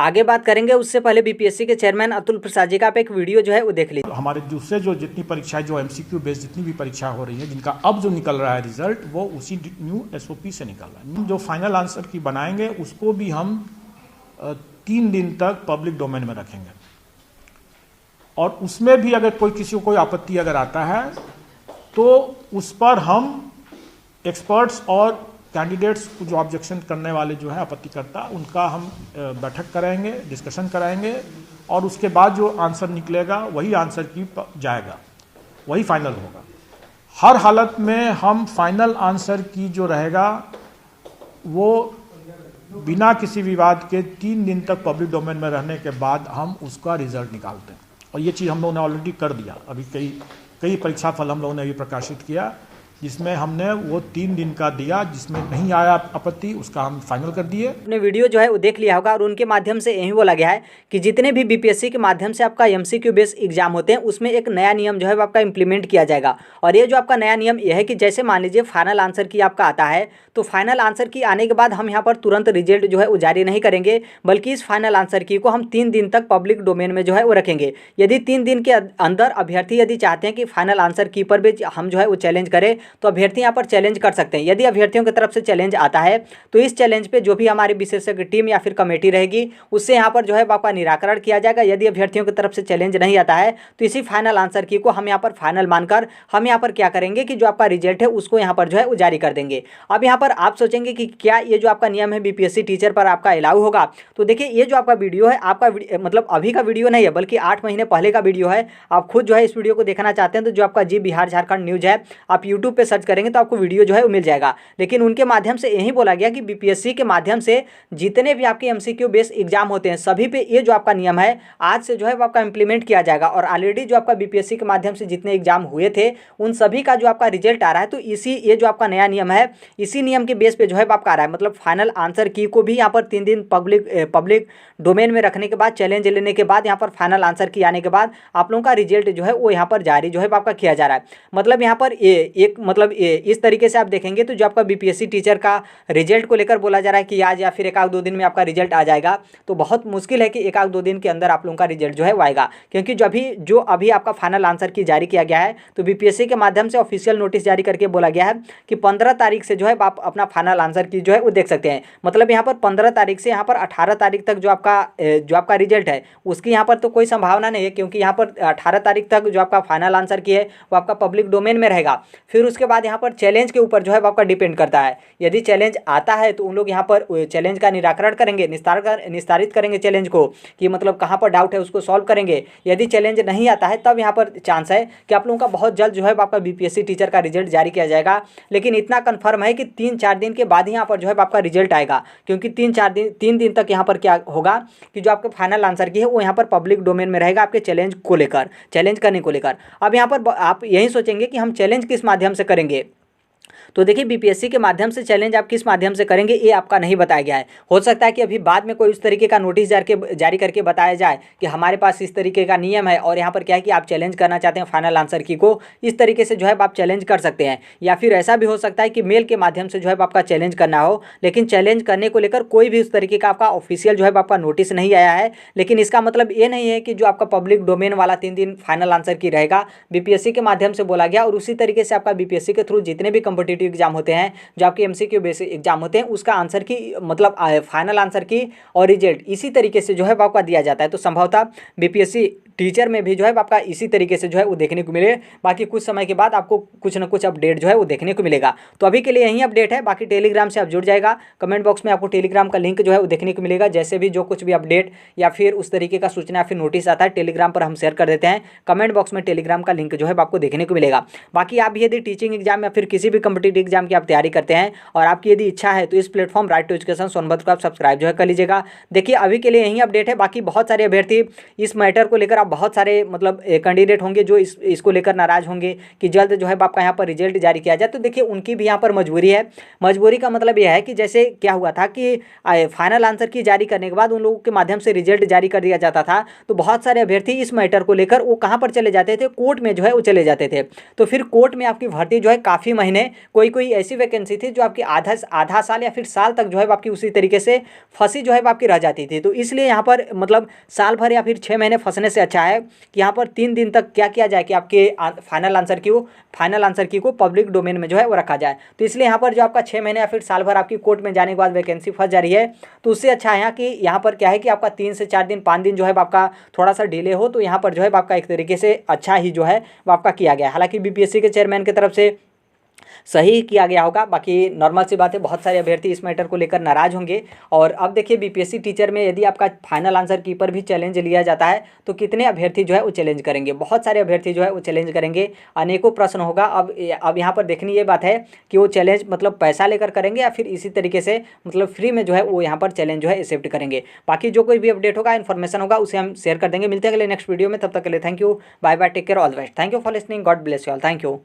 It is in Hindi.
आगे बात करेंगे उससे पहले बीपीएससी के चेयरमैन अतुल प्रसाद जी का आप एक वीडियो जो है वो देख लीजिए। हमारे दूसरे जो जितनी परीक्षाएं जो एमसीक्यू बेस्ड जितनी भी परीक्षा हो रही है जिनका अब जो निकल रहा है रिजल्ट वो उसी न्यू एसओपी से निकल रहा है। जो फाइनल आंसर की बनाएंगे उसको भी हम 3 दिन तक पब्लिक डोमेन में रखेंगे और उसमें भी अगर किसी को कोई आपत्ति अगर आता है तो उस पर हम एक्सपर्ट्स और कैंडिडेट्स को जो ऑब्जेक्शन करने वाले जो है आपत्तिकर्ता उनका हम बैठक कराएंगे, डिस्कशन कराएंगे और उसके बाद जो आंसर निकलेगा वही आंसर की जाएगा, वही फाइनल होगा। हर हालत में हम फाइनल आंसर की जो रहेगा वो बिना किसी विवाद के 3 दिन तक पब्लिक डोमेन में रहने के बाद हम उसका रिजल्ट निकालते हैं और ये चीज़ हम लोगों ने ऑलरेडी कर दिया। अभी कई परीक्षा फल हम लोगों ने अभी प्रकाशित किया जिसमें हमने वो 3 दिन का दिया, जिसमें नहीं आया आपत्ति उसका हम फाइनल कर दिए। अपने वीडियो जो है वो देख लिया होगा और उनके माध्यम से यही बोला गया है कि जितने भी बीपीएससी के माध्यम से आपका एमसीक्यू बेस्ड एग्जाम होते हैं उसमें एक नया नियम जो है वो आपका इंप्लीमेंट किया जाएगा। और ये जो आपका नया नियम यह है कि जैसे मान लीजिए फाइनल आंसर की आपका आता है तो फाइनल आंसर की आने के बाद हम यहाँ पर तुरंत रिजल्ट जो है वो जारी नहीं करेंगे, बल्कि इस फाइनल आंसर की को हम 3 दिन तक पब्लिक डोमेन में जो है वो रखेंगे। यदि 3 दिन के अंदर अभ्यर्थी यदि चाहते हैं कि फाइनल आंसर की पर भी हम जो है वो चैलेंज करें तो अभ्यर्थी यहाँ पर चैलेंज कर सकते हैं। यदि अभ्यर्थियों की तरफ से चैलेंज आता है तो इस चैलेंज पे जो भी हमारी विशेषज्ञ टीम या फिर कमेटी रहेगी उससे यहाँ पर जो है आपका निराकरण किया जाएगा। यदि अभ्यर्थियों की तरफ से चैलेंज नहीं आता है तो इसी फाइनल आंसर की को हम यहाँ पर फाइनल मानकर हम यहाँ पर क्या करेंगे कि जो आपका रिजल्ट है उसको यहाँ पर जो है वो जारी कर देंगे। अब यहाँ पर आप सोचेंगे कि क्या ये जो आपका नियम है बीपीएससी टीचर पर आपका अलाउ होगा? तो देखिए ये जो आपका वीडियो है आपका मतलब अभी का वीडियो नहीं है बल्कि 8 महीने पहले का वीडियो है। आप खुद जो है इस वीडियो को देखना चाहते हैं तो जो आपका जी बिहार झारखंड न्यूज है आप यूट्यूब पे सर्च करेंगे तो आपको वीडियो जो है वो मिल जाएगा। लेकिन उनके माध्यम से यही बोला गया कि बीपीएससी के माध्यम से जितने भी आपके एमसीक्यू बेस्ड एग्जाम होते हैं सभी पे ये जो आपका नियम है आज से जो है वो आपका इंप्लीमेंट किया जाएगा। और ऑलरेडी जो आपका बीपीएससी के माध्यम से जितने एग्जाम हुए थे उन सभी का जो आपका रिजल्ट आ रहा है तो इसी ये जो आपका नया नियम है इसी नियम के बेस पे जो है आपका आ रहा है। मतलब फाइनल आंसर की को भी यहाँ पर 3 दिन पब्लिक डोमेन में रखने के बाद चैलेंज लेने के बाद यहाँ पर फाइनल आंसर की आने के बाद आप लोगों का रिजल्ट जो है वो यहाँ पर जारी जो है आपका किया जा रहा है। मतलब यहाँ पर इस तरीके से आप देखेंगे तो जो आपका बीपीएससी टीचर का रिजल्ट को लेकर बोला जा रहा है कि आज या फिर 1-2 दिन में आपका रिजल्ट आ जाएगा, तो बहुत मुश्किल है कि 1-2 दिन के अंदर आप लोगों का रिजल्ट जो है वो आएगा। क्योंकि जो अभी आपका फाइनल आंसर की जारी किया गया है तो बीपीएससी के माध्यम से ऑफिशियल नोटिस जारी करके बोला गया है कि 15 तारीख से जो है आप अपना फाइनल आंसर की जो है वो देख सकते हैं। मतलब यहाँ पर 15 तारीख से यहाँ पर 18 तारीख तक जो आपका रिजल्ट है उसकी यहाँ पर तो कोई संभावना नहीं है, क्योंकि यहाँ पर 18 तारीख तक जो आपका फाइनल आंसर की है वो आपका पब्लिक डोमेन में रहेगा। फिर उसके बाद यहाँ पर चैलेंज के ऊपर जो है आपका डिपेंड करता है। यदि चैलेंज आता है तो उन लोग यहाँ पर चैलेंज का निराकरण करेंगे, निस्तारित करेंगे चैलेंज को कि मतलब कहाँ पर डाउट है उसको सॉल्व करेंगे। यदि चैलेंज नहीं आता है तब यहाँ पर चांस है कि आप लोगों का बहुत जल्द जो है आपका बीपीएससी टीचर का रिजल्ट जारी किया जाएगा। लेकिन इतना कन्फर्म है कि 3-4 दिन के बाद ही यहाँ पर जो है आपका रिजल्ट आएगा, क्योंकि 3 दिन तक यहाँ पर क्या होगा कि जो आपका फाइनल आंसर की है वो यहाँ पर पब्लिक डोमेन में रहेगा आपके चैलेंज करने को लेकर। अब यहाँ पर आप यही सोचेंगे कि हम चैलेंज किस माध्यम से करेंगे, तो देखिए बीपीएससी के माध्यम से चैलेंज आप किस माध्यम से करेंगे ये आपका नहीं बताया गया है। हो सकता है कि अभी बाद में कोई उस तरीके का नोटिस जारी करके बताया जाए कि हमारे पास इस तरीके का नियम है और यहाँ पर क्या है कि आप चैलेंज करना चाहते हैं फाइनल आंसर की को, इस तरीके से जो है आप चैलेंज कर सकते हैं। या फिर ऐसा भी हो सकता है कि मेल के माध्यम से जो है आपका चैलेंज करना हो, लेकिन चैलेंज करने को लेकर कोई भी उस तरीके का आपका ऑफिशियल जो है आपका नोटिस नहीं आया है। लेकिन इसका मतलब ये नहीं है कि जो आपका पब्लिक डोमेन वाला 3 दिन फाइनल आंसर की रहेगा बीपीएससी के माध्यम से बोला गया। और उसी तरीके से आपका बीपीएससी के थ्रू जितने भी कॉम्पिटिटिव एग्जाम होते हैं जो आपके एमसीक्यू बेसिक एग्जाम होते हैं उसका आंसर की मतलब फाइनल आंसर की और रिजल्ट इसी तरीके से जो है आपका दिया जाता है। तो संभवतः बीपीएससी टीचर में भी जो है आपका इसी तरीके से जो है वो देखने को मिले। बाकी कुछ समय के बाद आपको कुछ ना कुछ अपडेट जो है वो देखने को मिलेगा। तो अभी के लिए यही अपडेट है। बाकी टेलीग्राम से आप जुड़ जाएगा, कमेंट बॉक्स में आपको टेलीग्राम का लिंक जो है वो देखने को मिलेगा। जैसे भी जो कुछ भी अपडेट या फिर उस तरीके का सूचना या फिर नोटिस आता है टेलीग्राम पर हम शेयर कर देते हैं। कमेंट बॉक्स में टेलीग्राम का लिंक जो है आपको देखने को मिलेगा। बाकी आप यदि टीचिंग एग्जाम या फिर किसी भी कॉम्पिटिटिव एग्जाम की आप तैयारी करते हैं और आपकी यदि इच्छा है तो इस platform right to education Sonbhadra को आप सब्सक्राइब जो है कर लीजिएगा। देखिए अभी के लिए यही अपडेट है। बाकी बहुत सारे अभ्यर्थी इस मैटर को लेकर आप बहुत सारे मतलब कैंडिडेट होंगे जो इसको लेकर नाराज होंगे कि जल्द जो है आपका यहाँ पर रिजल्ट जारी किया जाए। तो देखिए उनकी भी यहाँ पर मजबूरी है। मजबूरी का मतलब यह है कि जैसे क्या हुआ था कि फाइनल आंसर की जारी करने के बाद उन लोगों के माध्यम से रिजल्ट जारी कर दिया जाता था, तो बहुत सारे अभ्यर्थी इस मैटर को लेकर वो कहाँ पर चले जाते थे, कोर्ट में जो है वो चले जाते थे। तो फिर कोर्ट में आपकी भर्ती जो है काफ़ी महीने, कोई ऐसी वैकेंसी थी जो आपकी आधा साल या फिर साल तक जो है आपकी उसी तरीके से फंसी जो है आपकी रह जाती थी। तो इसलिए यहाँ पर मतलब साल भर या फिर 6 महीने फंसने से अच्छा है कि यहाँ पर 3 दिन तक क्या किया जाए कि आपके फाइनल आंसर की को पब्लिक डोमेन में जो है वो रखा जाए। तो इसलिए यहाँ पर जो आपका 6 महीने या फिर साल भर आपकी कोर्ट में जाने के बाद वैकेंसी फंस जा रही है, तो उससे अच्छा है कि यहाँ पर क्या है कि आपका 3 से 4 दिन 5 दिन जो है आपका थोड़ा सा डिले हो, तो यहाँ पर जो है आपका एक तरीके से अच्छा ही जो है वो आपका किया गया। हालांकि बीपीएससी के चेयरमैन की तरफ से सही किया गया होगा। बाकी नॉर्मल सी बात है, बहुत सारे अभ्यर्थी इस मैटर को लेकर नाराज होंगे। और अब देखिए बीपीएससी टीचर में यदि आपका फाइनल आंसर की पर भी चैलेंज लिया जाता है तो कितने अभ्यर्थी जो है वो चैलेंज करेंगे, बहुत सारे अभ्यर्थी जो है वो चैलेंज करेंगे, अनेकों प्रश्न होगा। अब यहाँ पर देखनी ये बात है कि वो चैलेंज मतलब पैसा लेकर करेंगे या फिर इसी तरीके से मतलब फ्री में जो है वो यहाँ पर चैलेंज जो है एक्सेप्ट करेंगे। बाकी जो कोई भी अपडेट होगा, इन्फॉर्मेशन होगा, उसे हम शेयर कर देंगे। मिलते हैं अगले नेक्स्ट वीडियो में, तब तक के लिए thank you, bye bye, take care, all the best. Thank you for listening, God bless you all, thank you.